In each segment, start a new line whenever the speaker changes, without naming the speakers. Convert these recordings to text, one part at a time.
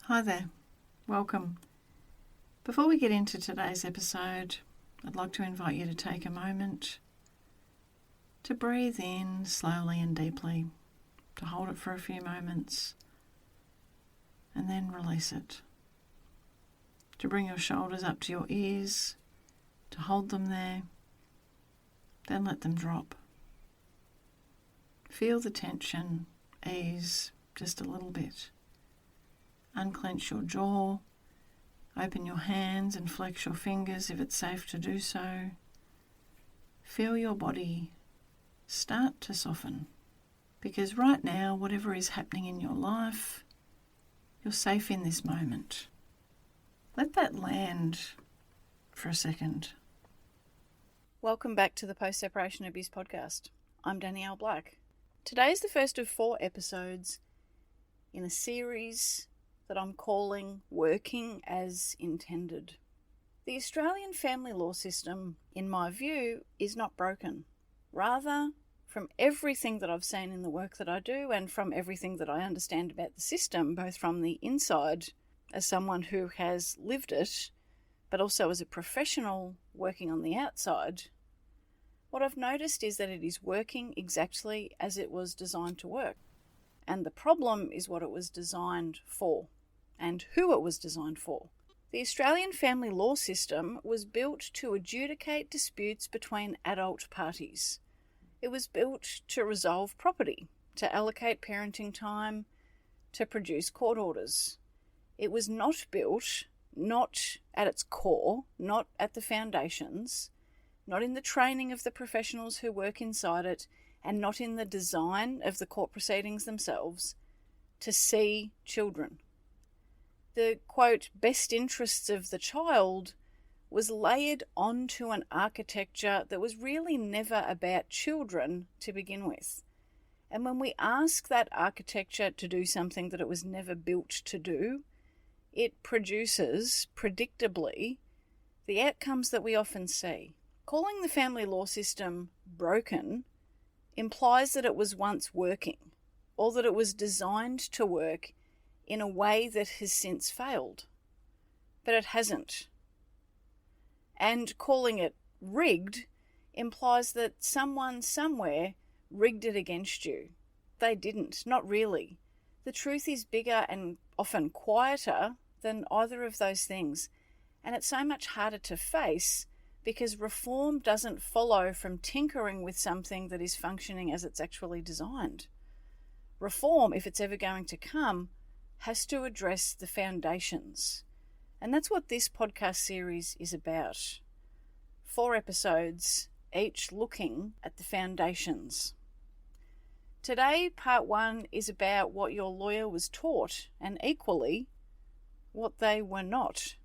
Hi there, welcome. Before we get into today's episode, I'd like to invite you to take a moment to breathe in slowly and deeply, to hold it for a few moments, and then release it. To bring your shoulders up to your ears, to hold them there, then let them drop. Feel the tension ease just a little bit. Unclench your jaw, open your hands and flex your fingers if it's safe to do so. Feel your body start to soften, because right now, whatever is happening in your life, you're safe in this moment. Let that land for a second.
Welcome back to the Post-Separation Abuse Podcast. I'm Danielle Black. Today is the first of 4 episodes in a series that I'm calling Working as Intended. The Australian family law system, in my view, is not broken. Rather, from everything that I've seen in the work that I do and from everything that I understand about the system, both from the inside as someone who has lived it, but also as a professional working on the outside, what I've noticed is that it is working exactly as it was designed to work. And the problem is what it was designed for and who it was designed for. The Australian family law system was built to adjudicate disputes between adult parties. It was built to resolve property, to allocate parenting time, to produce court orders. It was not built, not at its core, not at the foundations, not in the training of the professionals who work inside it, and not in the design of the court proceedings themselves, to see children. The, quote, best interests of the child was layered onto an architecture that was really never about children to begin with. And when we ask that architecture to do something that it was never built to do, it produces, predictably, the outcomes that we often see. Calling the family law system broken implies that it was once working, or that it was designed to work in a way that has since failed. But it hasn't. And calling it rigged implies that someone somewhere rigged it against you. They didn't, not really. The truth is bigger and often quieter than either of those things. And it's so much harder to face because reform doesn't follow from tinkering with something that is functioning as it's actually designed. Reform, if it's ever going to come, has to address the foundations. And that's what this podcast series is about. 4 episodes, each looking at the foundations. Today, part 1 is about what your lawyer was taught, and equally, what they were not.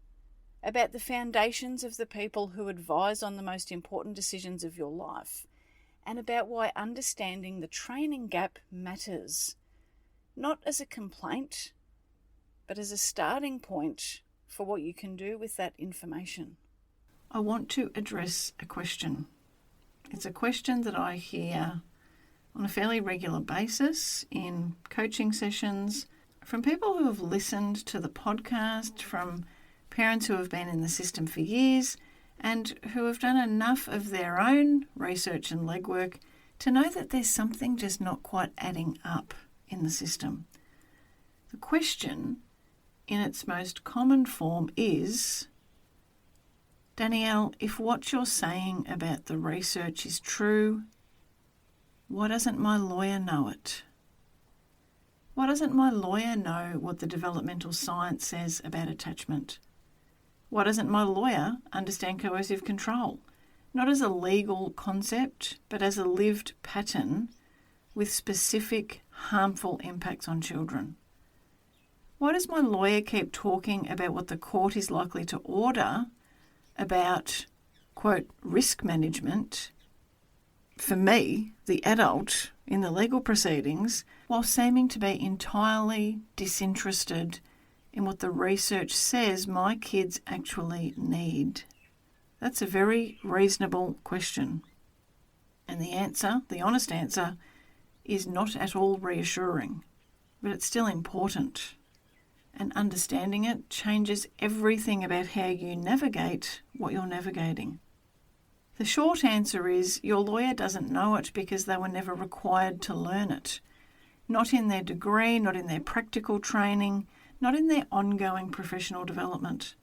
About the foundations of the people who advise on the most important decisions of your life, and about why understanding the training gap matters, not as a complaint, but as a starting point for what you can do with that information.
I want to address a question. It's a question that I hear on a fairly regular basis in coaching sessions from people who have listened to the podcast, from parents who have been in the system for years and who have done enough of their own research and legwork to know that there's something just not quite adding up in the system. The question, in its most common form, is, Danielle, if what you're saying about the research is true, why doesn't my lawyer know it? Why doesn't my lawyer know what the developmental science says about attachment? Why doesn't my lawyer understand coercive control? Not as a legal concept, but as a lived pattern with specific harmful impacts on children. Why does my lawyer keep talking about what the court is likely to order about, quote, risk management for me, the adult, in the legal proceedings, while seeming to be entirely disinterested in what the research says my kids actually need? That's a very reasonable question. And the answer, the honest answer, is not at all reassuring, but it's still important. And understanding it changes everything about how you navigate what you're navigating. The short answer is your lawyer doesn't know it because they were never required to learn it. Not in their degree, not in their practical training, not in their ongoing professional development.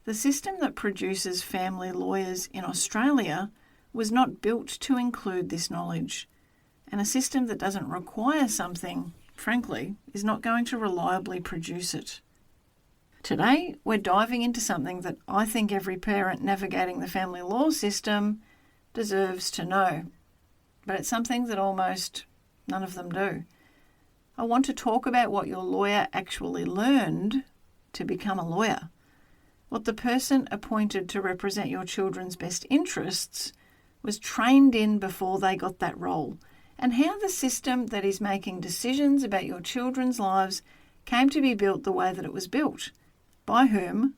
The system that produces family lawyers in Australia was not built to include this knowledge, and a system that doesn't require something, frankly, is not going to reliably produce it. Today, we're diving into something that I think every parent navigating the family law system deserves to know, but it's something that almost none of them do. I want to talk about what your lawyer actually learned to become a lawyer, what the person appointed to represent your children's best interests was trained in before they got that role, and how the system that is making decisions about your children's lives came to be built the way that it was built. By whom,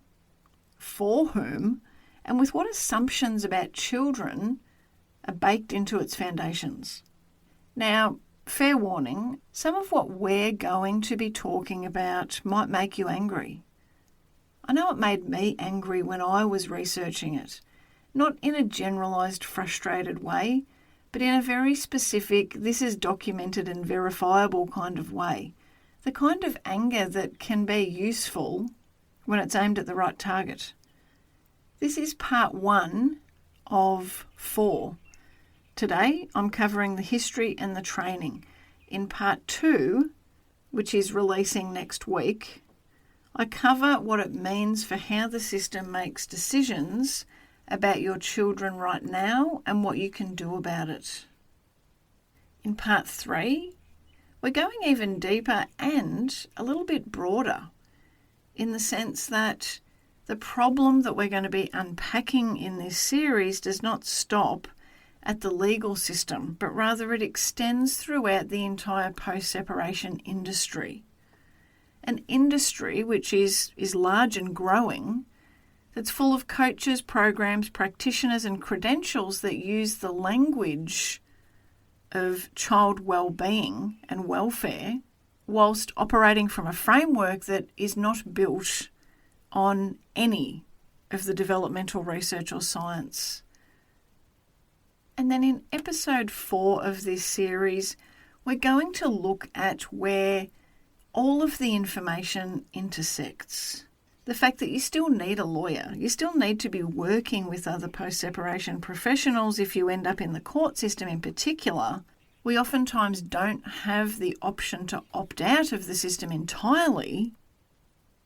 for whom, and with what assumptions about children are baked into its foundations. Now, fair warning, some of what we're going to be talking about might make you angry. I know it made me angry when I was researching it, not in a generalised, frustrated way, but in a very specific, this is documented and verifiable kind of way. The kind of anger that can be useful when it's aimed at the right target. This is part 1 of 4. Today, I'm covering the history and the training. In part 2, which is releasing next week, I cover what it means for how the system makes decisions about your children right now and what you can do about it. In part 3, we're going even deeper and a little bit broader in the sense that the problem that we're going to be unpacking in this series does not stop at the legal system, but rather it extends throughout the entire post-separation industry. An industry which is large and growing, that's full of coaches, programs, practitioners and credentials that use the language of child well-being and welfare whilst operating from a framework that is not built on any of the developmental research or science. And then in episode 4 of this series, we're going to look at where all of the information intersects. The fact that you still need a lawyer, you still need to be working with other post-separation professionals if you end up in the court system in particular. We oftentimes don't have the option to opt out of the system entirely.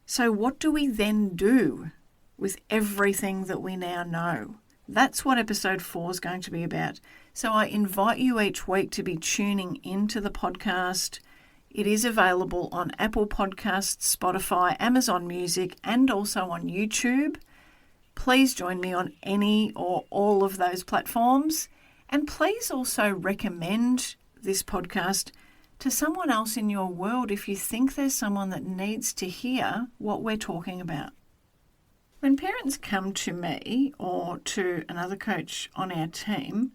So what do we then do with everything that we now know? That's what episode 4 is going to be about. So I invite you each week to be tuning into the podcast. It is available on Apple Podcasts, Spotify, Amazon Music, and also on YouTube. Please join me on any or all of those platforms. And please also recommend this podcast to someone else in your world if you think there's someone that needs to hear what we're talking about. When parents come to me or to another coach on our team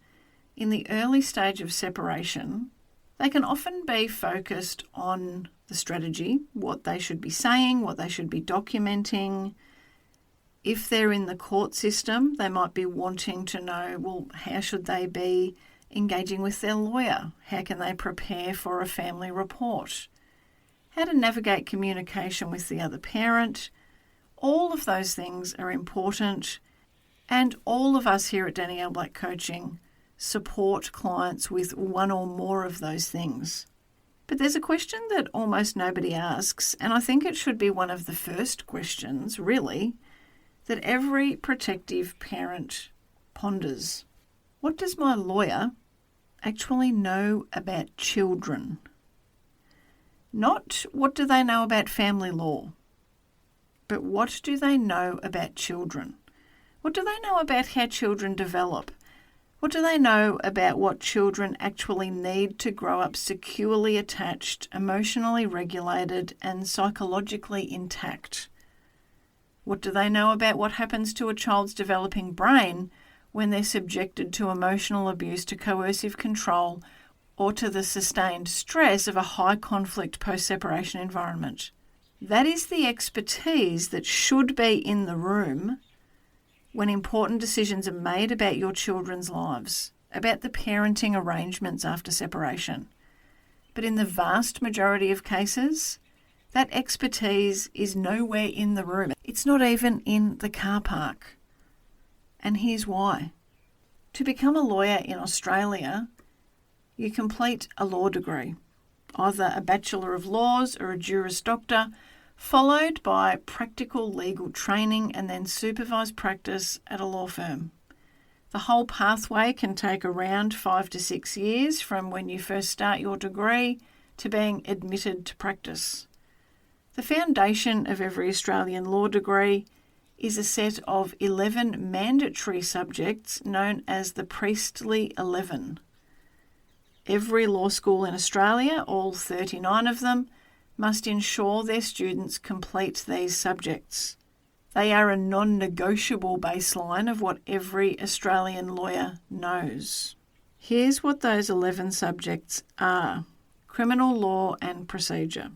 in the early stage of separation, they can often be focused on the strategy, what they should be saying, what they should be documenting. If they're in the court system, they might be wanting to know, well, how should they be engaging with their lawyer? How can they prepare for a family report? How to navigate communication with the other parent? All of those things are important, and all of us here at Danielle Black Coaching support clients with one or more of those things. But there's a question that almost nobody asks, and I think it should be one of the first questions, really, that every protective parent ponders. What does my lawyer actually know about children? Not what do they know about family law, but what do they know about children? What do they know about how children develop? What do they know about what children actually need to grow up securely attached, emotionally regulated, and psychologically intact? What do they know about what happens to a child's developing brain when they're subjected to emotional abuse, to coercive control, or to the sustained stress of a high conflict post-separation environment? That is the expertise that should be in the room when important decisions are made about your children's lives, about the parenting arrangements after separation. But in the vast majority of cases, that expertise is nowhere in the room. It's not even in the car park. And here's why. To become a lawyer in Australia, you complete a law degree, either a Bachelor of Laws or a Juris Doctor, followed by practical legal training and then supervised practice at a law firm. The whole pathway can take around 5 to 6 years from when you first start your degree to being admitted to practice. The foundation of every Australian law degree is a set of 11 mandatory subjects known as the Priestly 11. Every law school in Australia, all 39 of them, must ensure their students complete these subjects. They are a non-negotiable baseline of what every Australian lawyer knows. Here's what those 11 subjects are: criminal law and procedure,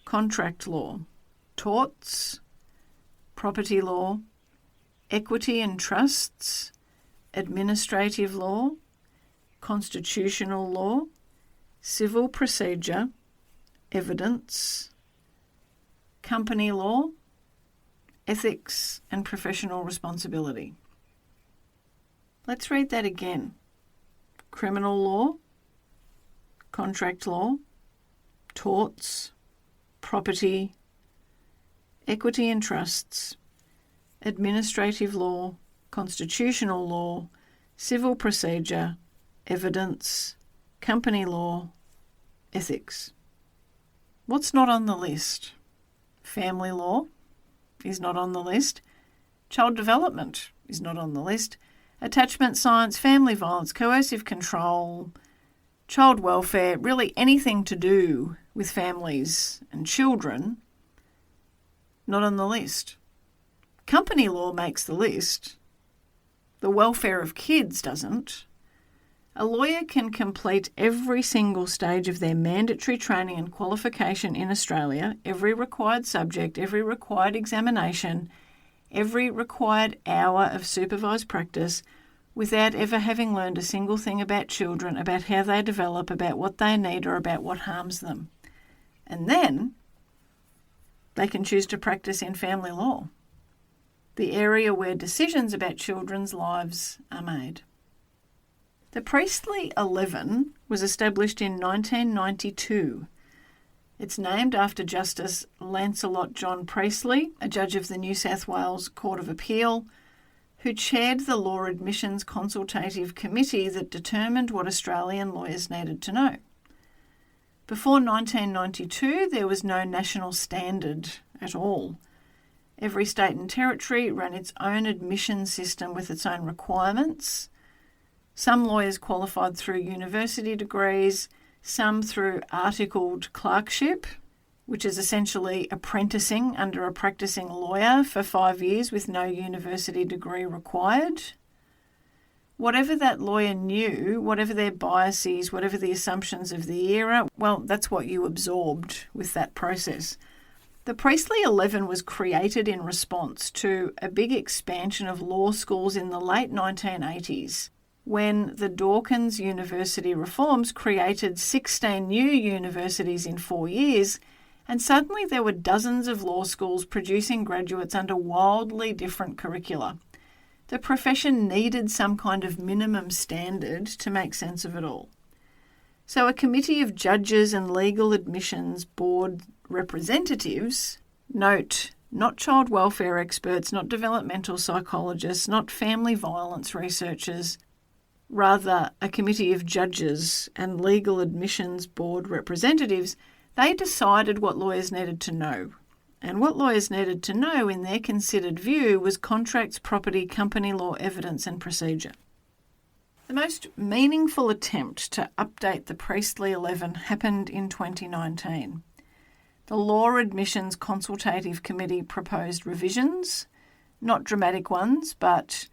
contract law, torts, property law, equity and trusts, administrative law, constitutional law, civil procedure, evidence, company law, ethics and professional responsibility. Let's read that again. Criminal law, contract law, torts, property, equity and trusts, administrative law, constitutional law, civil procedure, evidence, company law, ethics. What's not on the list? Family law is not on the list. Child development is not on the list. Attachment science, family violence, coercive control, child welfare, really anything to do with families and children, not on the list. Company law makes the list. The welfare of kids doesn't. A lawyer can complete every single stage of their mandatory training and qualification in Australia, every required subject, every required examination, every required hour of supervised practice, without ever having learned a single thing about children, about how they develop, about what they need, or about what harms them. And then they can choose to practice in family law, the area where decisions about children's lives are made. The Priestly 11 was established in 1992. It's named after Justice Lancelot John Priestley, a judge of the New South Wales Court of Appeal, who chaired the Law Admissions Consultative Committee that determined what Australian lawyers needed to know. Before 1992, there was no national standard at all. Every state and territory ran its own admission system with its own requirements. Some lawyers qualified through university degrees, some through articled clerkship, which is essentially apprenticing under a practicing lawyer for 5 years with no university degree required. Whatever that lawyer knew, whatever their biases, whatever the assumptions of the era, well, that's what you absorbed with that process. The Priestly 11 was created in response to a big expansion of law schools in the late 1980s, when the Dawkins University reforms created 16 new universities in 4 years, and suddenly there were dozens of law schools producing graduates under wildly different curricula. The profession needed some kind of minimum standard to make sense of it all. So a committee of judges and legal admissions board representatives, note, not child welfare experts, not developmental psychologists, not family violence researchers, rather a committee of judges and legal admissions board representatives, they decided what lawyers needed to know. And what lawyers needed to know in their considered view was contracts, property, company law, evidence and procedure. The most meaningful attempt to update the Priestly 11 happened in 2019. The Law Admissions Consultative Committee proposed revisions, not dramatic ones, but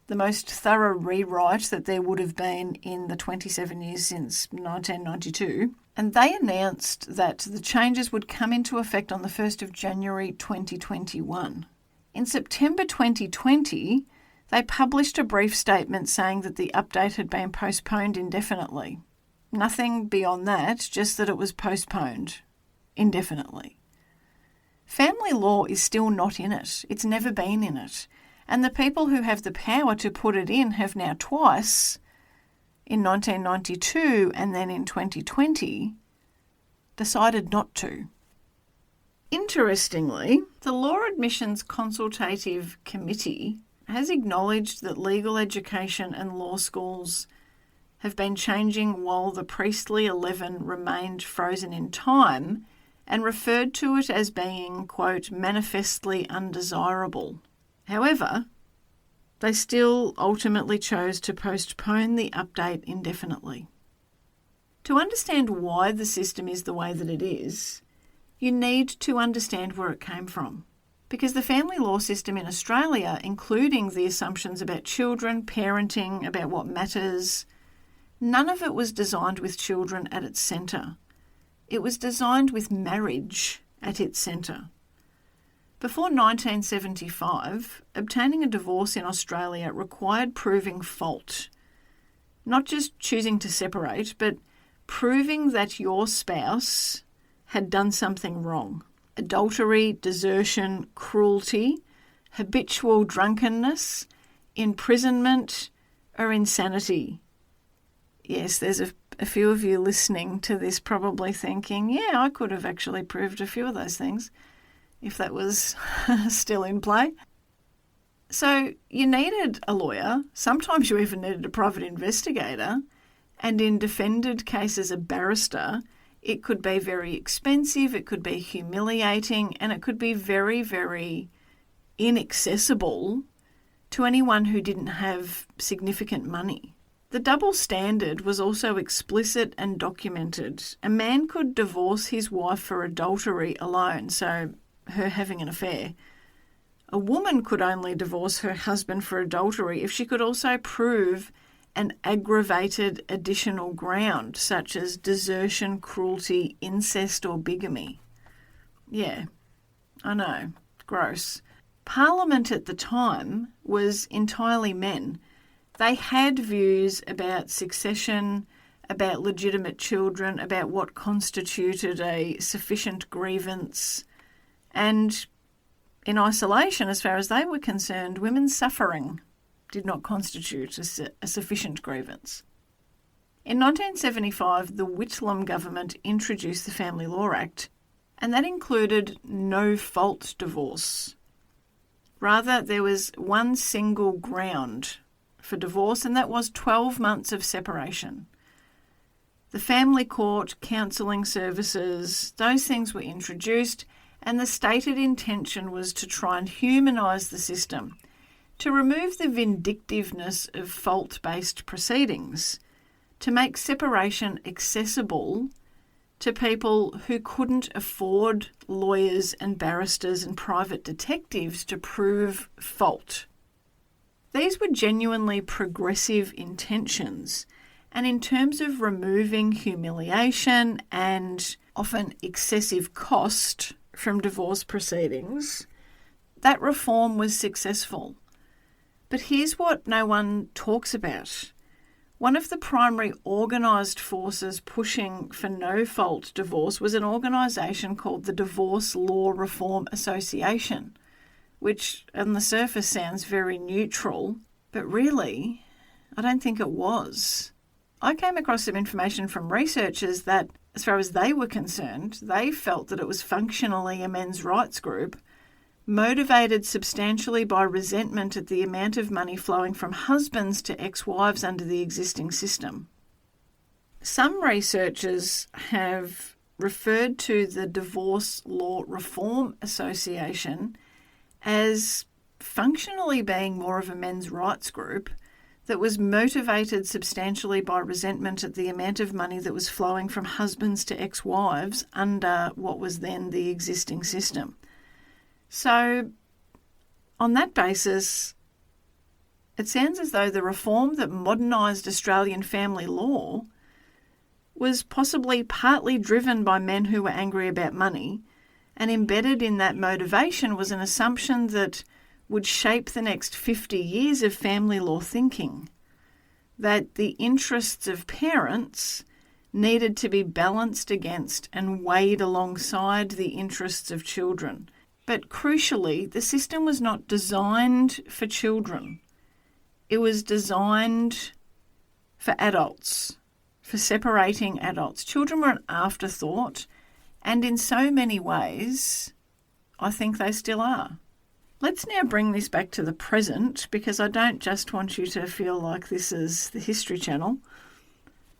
the most thorough rewrite that there would have been in the 27 years since 1992. And they announced that the changes would come into effect on the 1st of January 2021. In September 2020, they published a brief statement saying that the update had been postponed indefinitely. Nothing beyond that, just that it was postponed indefinitely. Family law is still not in it. It's never been in it. And the people who have the power to put it in have now twice, in 1992 and then in 2020, decided not to. Interestingly, the Law Admissions Consultative Committee has acknowledged that legal education and law schools have been changing while the priestly 11 remained frozen in time, and referred to it as being, quote, manifestly undesirable. However, they still ultimately chose to postpone the update indefinitely. To understand why the system is the way that it is, you need to understand where it came from. Because the family law system in Australia, including the assumptions about children, parenting, about what matters, none of it was designed with children at its centre. It was designed with marriage at its centre. Before 1975, obtaining a divorce in Australia required proving fault. Not just choosing to separate, but proving that your spouse had done something wrong. Adultery, desertion, cruelty, habitual drunkenness, imprisonment, or insanity. Yes, there's a few of you listening to this probably thinking, yeah, I could have actually proved a few of those things if that was still in play. So you needed a lawyer. Sometimes you even needed a private investigator. And in defended cases, a barrister. It could be very expensive, it could be humiliating, and it could be very, very inaccessible to anyone who didn't have significant money. The double standard was also explicit and documented. A man could divorce his wife for adultery alone, so her having an affair. A woman could only divorce her husband for adultery if she could also prove an aggravated additional ground, such as desertion, cruelty, incest, or bigamy. Yeah, I know, gross. Parliament at the time was entirely men. They had views about succession, about legitimate children, about what constituted a sufficient grievance, and in isolation, as far as they were concerned, women's suffering did not constitute a sufficient grievance. In 1975, the Whitlam government introduced the Family Law Act, and that included no-fault divorce. Rather, there was one single ground for divorce, and that was 12 months of separation. The family court, counselling services, those things were introduced, and the stated intention was to try and humanise the system, to remove the vindictiveness of fault-based proceedings, to make separation accessible to people who couldn't afford lawyers and barristers and private detectives to prove fault. These were genuinely progressive intentions, and in terms of removing humiliation and often excessive cost from divorce proceedings, that reform was successful. But here's what no one talks about. One of the primary organised forces pushing for no-fault divorce was an organisation called the Divorce Law Reform Association, which on the surface sounds very neutral, but really, I don't think it was. I came across some information from researchers that, as far as they were concerned, they felt that it was functionally a men's rights group, motivated substantially by resentment at the amount of money flowing from husbands to ex-wives under the existing system. Some researchers have referred to the Divorce Law Reform Association as functionally being more of a men's rights group that was motivated substantially by resentment at the amount of money that was flowing from husbands to ex-wives under what was then the existing system. So, on that basis, It sounds as though the reform that modernised Australian family law was possibly partly driven by men who were angry about money, and embedded in that motivation was an assumption that would shape the next 50 years of family law thinking, that the interests of parents needed to be balanced against and weighed alongside the interests of children. But crucially, the system was not designed for children. It was designed for adults, for separating adults. Children were an afterthought, and in so many ways, I think they still are. Let's now bring this back to the present, because I don't just want you to feel like this is the History Channel,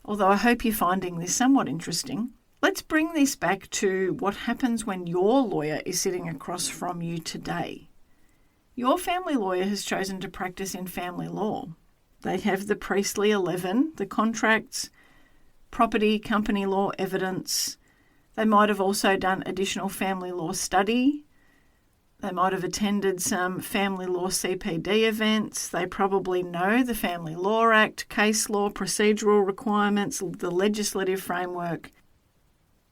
although I hope you're finding this somewhat interesting. Let's bring this back to what happens when your lawyer is sitting across from you today. Your family lawyer has chosen to practice in family law. They have the Priestley 11, the contracts, property, company law evidence. They might have also done additional family law study. They might have attended some family law CPD events. They probably know the Family Law Act, case law, procedural requirements, the legislative framework.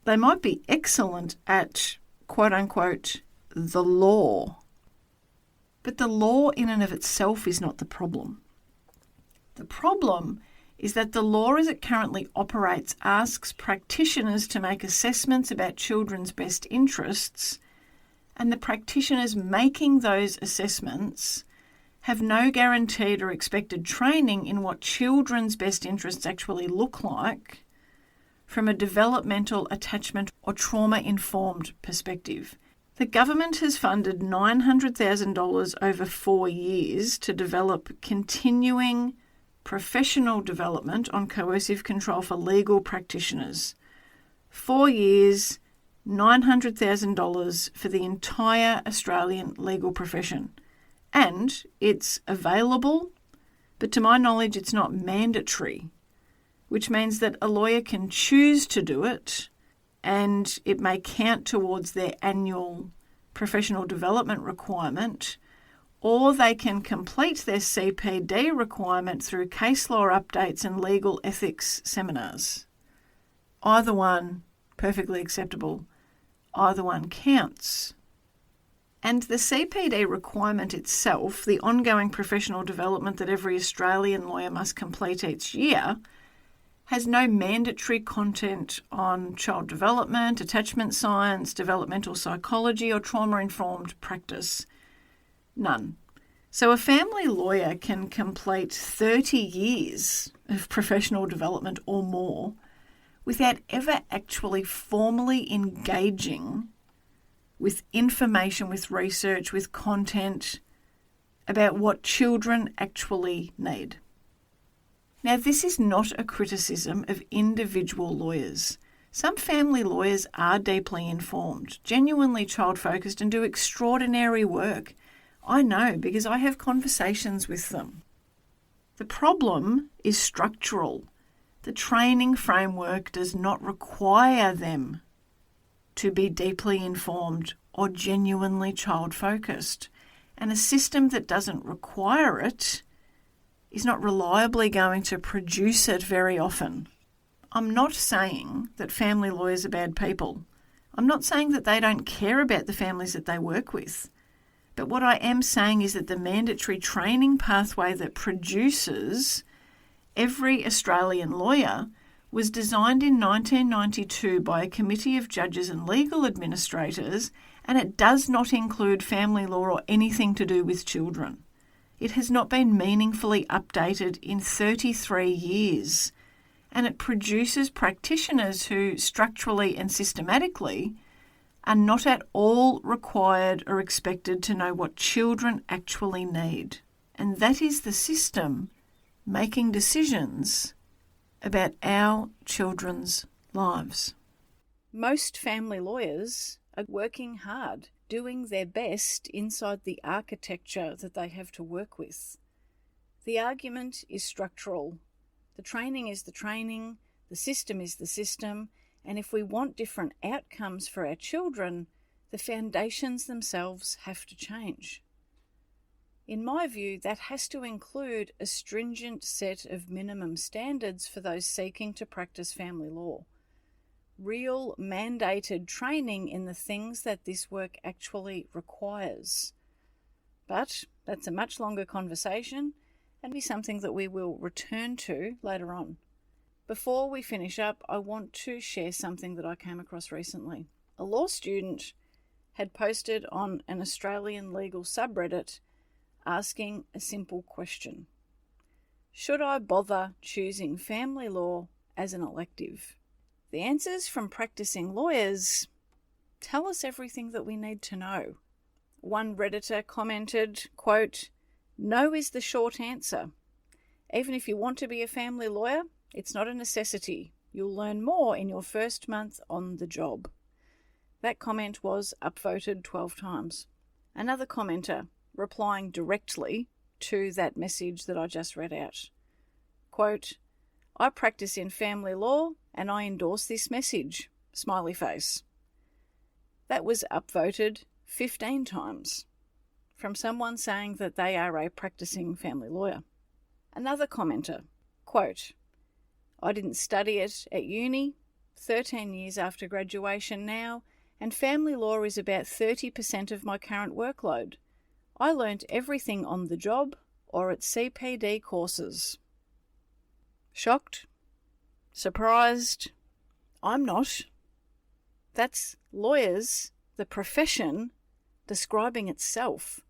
They might be excellent at, quote unquote, the law. But the law in and of itself is not the problem. The problem is that the law as it currently operates asks practitioners to make assessments about children's best interests, and the practitioners making those assessments have no guaranteed or expected training in what children's best interests actually look like from a developmental, attachment or trauma-informed perspective. The government has funded $900,000 over 4 years to develop continuing professional development on coercive control for legal practitioners. 4 years, $900,000 for the entire Australian legal profession. And it's available, but to my knowledge it's not mandatory, which means that a lawyer can choose to do it and it may count towards their annual professional development requirement, or they can complete their CPD requirement through case law updates and legal ethics seminars. Either one, perfectly acceptable. Either one counts. And the CPD requirement itself, the ongoing professional development that every Australian lawyer must complete each year, has no mandatory content on child development, attachment science, developmental psychology, or trauma-informed practice. None. So a family lawyer can complete 30 years of professional development or more without ever actually formally engaging with information, with research, with content about what children actually need. Now, this is not a criticism of individual lawyers. Some family lawyers are deeply informed, genuinely child-focused, and do extraordinary work. I know because I have conversations with them. The problem is structural. The training framework does not require them to be deeply informed or genuinely child-focused. And a system that doesn't require it is not reliably going to produce it very often. I'm not saying that family lawyers are bad people. I'm not saying that they don't care about the families that they work with. But what I am saying is that the mandatory training pathway that produces every Australian lawyer was designed in 1992 by a committee of judges and legal administrators, and it does not include family law or anything to do with children. It has not been meaningfully updated in 33 years, and it produces practitioners who structurally and systematically are not at all required or expected to know what children actually need. And that is the system making decisions about our children's lives.
Most family lawyers are working hard, doing their best inside the architecture that they have to work with. The argument is structural. The training is the training, the system is the system, and if we want different outcomes for our children, the foundations themselves have to change. In my view, that has to include a stringent set of minimum standards for those seeking to practice family law. Real mandated training in the things that this work actually requires. But that's a much longer conversation and be something that we will return to later on. Before we finish up, I want to share something that I came across recently. A law student had posted on an Australian legal subreddit asking a simple question. Should I bother choosing family law as an elective? The answers from practicing lawyers tell us everything that we need to know. One Redditor commented, quote, "No is the short answer. Even if you want to be a family lawyer, it's not a necessity. You'll learn more in your first month on the job." That comment was upvoted 12 times. Another commenter, replying directly to that message that I just read out, quote, "I practice in family law and I endorse this message, smiley face." That was upvoted 15 times from someone saying that they are a practicing family lawyer. Another commenter, quote, "I didn't study it at uni, 13 years after graduation now, and family law is about 30% of my current workload. I learnt everything on the job or at CPD courses." Shocked? Surprised? I'm not. That's lawyers, the profession, describing itself.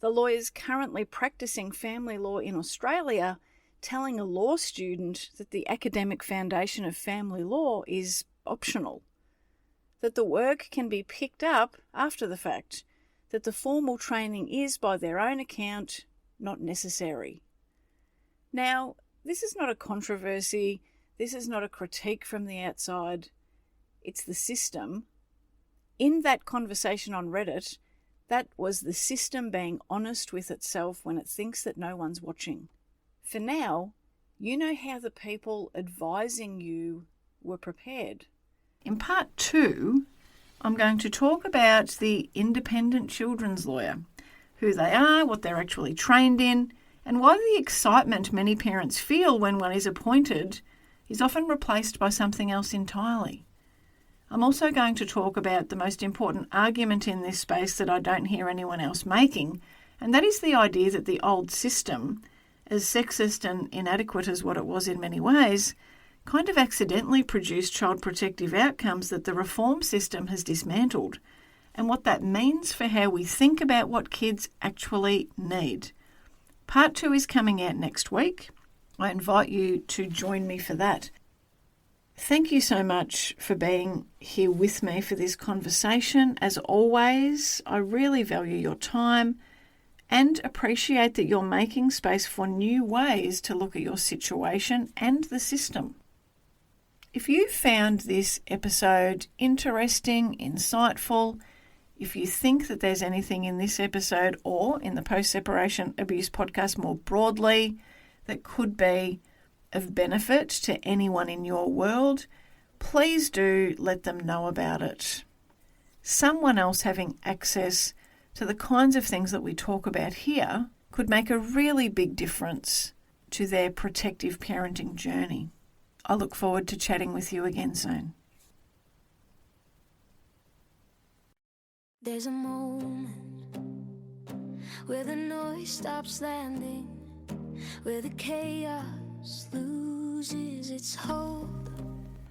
The lawyers currently practicing family law in Australia telling a law student that the academic foundation of family law is optional, that the work can be picked up after the fact, that the formal training is, by their own account, not necessary. Now, this is not a controversy, this is not a critique from the outside, it's the system. In that conversation on Reddit, that was the system being honest with itself when it thinks that no one's watching. For now, you know how the people advising you were prepared.
In part 2, I'm going to talk about the independent children's lawyer, who they are, what they're actually trained in, and why the excitement many parents feel when one is appointed is often replaced by something else entirely. I'm also going to talk about the most important argument in this space that I don't hear anyone else making, and that is the idea that the old system, as sexist and inadequate as what it was in many ways, kind of accidentally produced child protective outcomes that the reform system has dismantled, and what that means for how we think about what kids actually need. Part 2 is coming out next week. I invite you to join me for that. Thank you so much for being here with me for this conversation. As always, I really value your time and appreciate that you're making space for new ways to look at your situation and the system. If you found this episode interesting, insightful, if you think that there's anything in this episode or in the post-separation abuse podcast more broadly that could be of benefit to anyone in your world, please do let them know about it. Someone else having access to the kinds of things that we talk about here could make a really big difference to their protective parenting journey. I look forward to chatting with you again soon.
There's a moment where the noise stops landing, where the chaos loses its hold.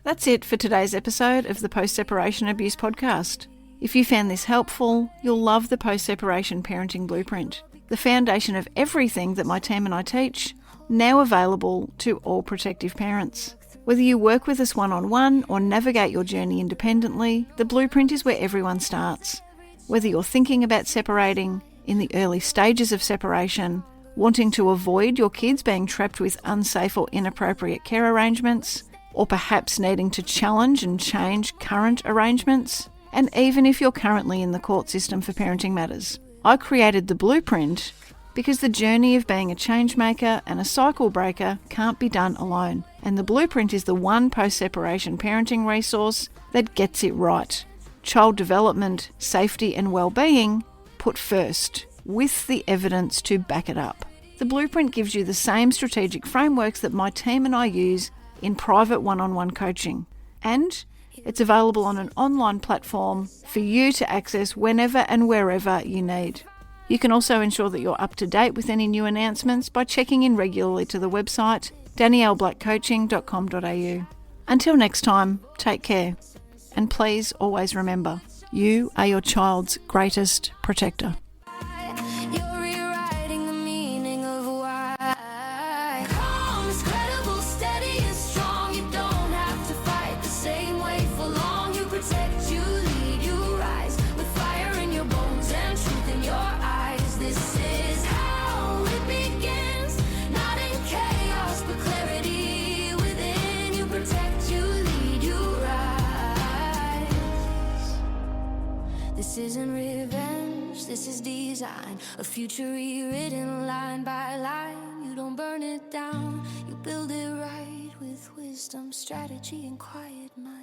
That's it for today's episode of the Post-Separation Abuse Podcast. If you found this helpful, you'll love the Post-Separation Parenting Blueprint, the foundation of everything that my team and I teach, now available to all protective parents. Whether you work with us one-on-one or navigate your journey independently, the blueprint is where everyone starts. Whether you're thinking about separating, in the early stages of separation, wanting to avoid your kids being trapped with unsafe or inappropriate care arrangements, or perhaps needing to challenge and change current arrangements, and even if you're currently in the court system for parenting matters. I created the blueprint because the journey of being a change maker and a cycle breaker can't be done alone, and the blueprint is the one post-separation parenting resource that gets it right. Child development, safety and well-being put first. with the evidence to back it up. The blueprint gives you the same strategic frameworks that my team and I use in private one-on-one coaching. And it's available on an online platform for you to access whenever and wherever you need. You can also ensure that you're up to date with any new announcements by checking in regularly to the website danielleblackcoaching.com.au. Until next time, take care. And please always remember, you are your child's greatest protector.
You're rewriting the meaning of why. Calm is credible, steady and strong. You don't have to fight the same way for long. You protect, you lead, you rise with fire in your bones and truth in your eyes. This is how it begins, not in chaos, but clarity within. You protect, you lead, you rise. This isn't revenge, this is design, a future rewritten line by line. You don't burn it down, you build it right with wisdom, strategy, and quiet mind.